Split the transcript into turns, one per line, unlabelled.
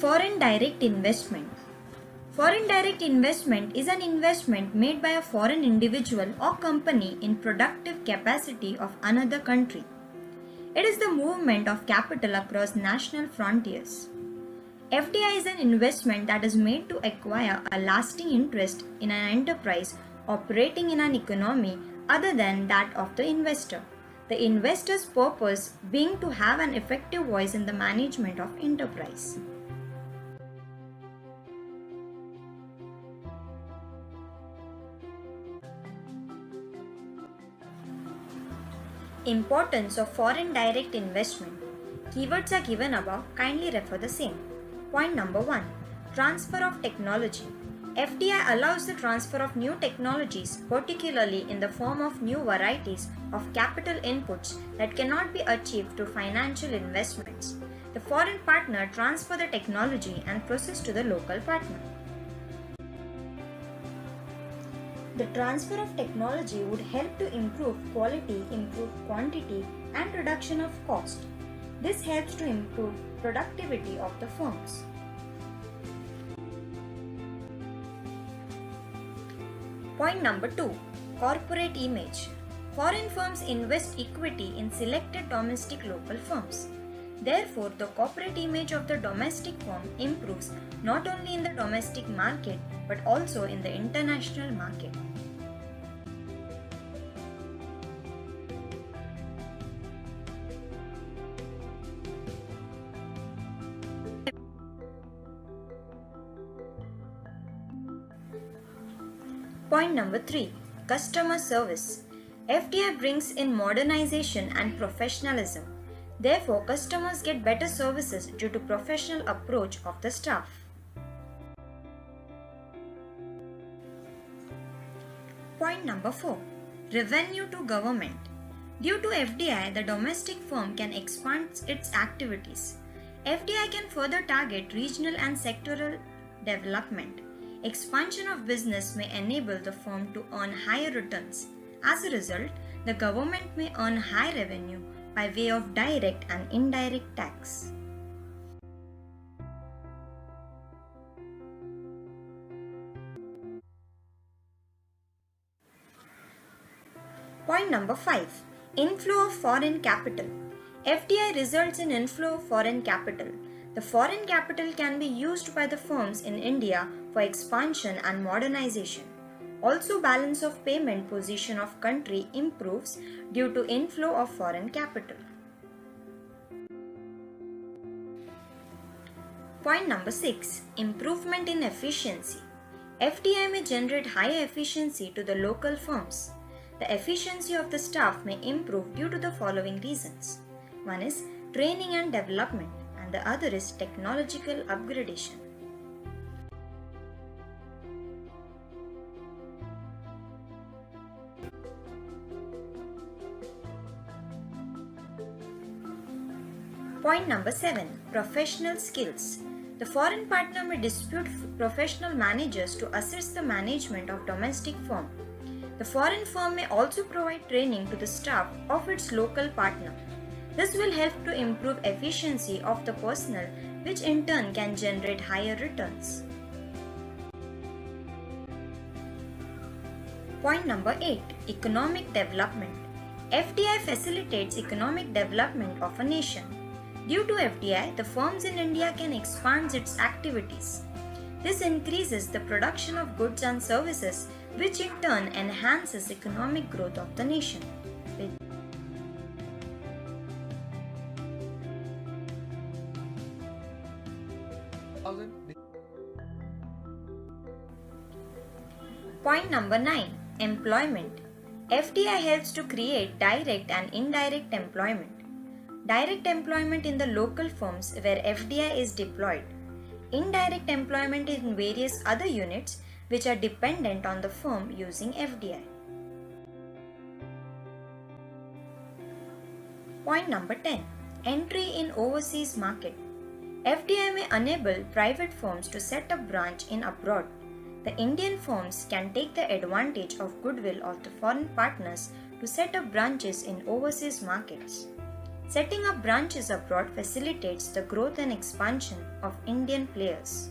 Foreign direct investment. Foreign direct investment is an investment made by a foreign individual or company in productive capacity of another country. It is the movement of capital across national frontiers. FDI is an investment that is made to acquire a lasting interest in an enterprise operating in an economy other than that of the investor. The investor's purpose being to have an effective voice in the management of enterprise. Importance of foreign direct investment. Keywords are given above, kindly refer the same. Point number 1. Transfer of technology. FDI allows the transfer of new technologies, particularly in the form of new varieties of capital inputs that cannot be achieved through financial investments. The foreign partner transfers the technology and process to the local partner. The transfer of technology would help to improve quality, improve quantity, and reduction of cost. This helps to improve productivity of the firms. Point number 2. Corporate image. Foreign firms invest equity in selected domestic local firms. Therefore, the corporate image of the domestic firm improves not only in the domestic market but also in the international market. Point number 3. Customer service. FDI brings in modernization and professionalism. Therefore, customers get better services due to professional approach of the staff. Point number 4. Revenue to government. Due to FDI, the domestic firm can expand its activities. FDI can further target regional and sectoral development. Expansion of business may enable the firm to earn higher returns. As a result, the government may earn high revenue by way of direct and indirect tax. Point number 5. Inflow of foreign capital. FDI results in inflow of foreign capital. The foreign capital can be used by the firms in India for expansion and modernization. Also, balance of payment position of country improves due to inflow of foreign capital. Point number 6. Improvement in efficiency. FDI may generate higher efficiency to the local firms. The efficiency of the staff may improve due to the following reasons. One is training and development, and the other is technological upgradation. Point number 7. Professional skills. The foreign partner may dispute professional managers to assist the management of domestic firm. The foreign firm may also provide training to the staff of its local partner. This will help to improve efficiency of the personnel, which in turn can generate higher returns. Point number 8. Economic development. FDI facilitates economic development of a nation. Due to FDI, the firms in India can expand its activities. This increases the production of goods and services, which in turn enhances economic growth of the nation. Point number 9. Employment. FDI helps to create direct and indirect employment. Direct employment in the local firms where FDI is deployed. Indirect employment in various other units which are dependent on the firm using FDI. Point number 10. Entry in overseas market. FDI may enable private firms to set up branch in abroad. The Indian firms can take the advantage of goodwill of the foreign partners to set up branches in overseas markets. Setting up branches abroad facilitates the growth and expansion of Indian players.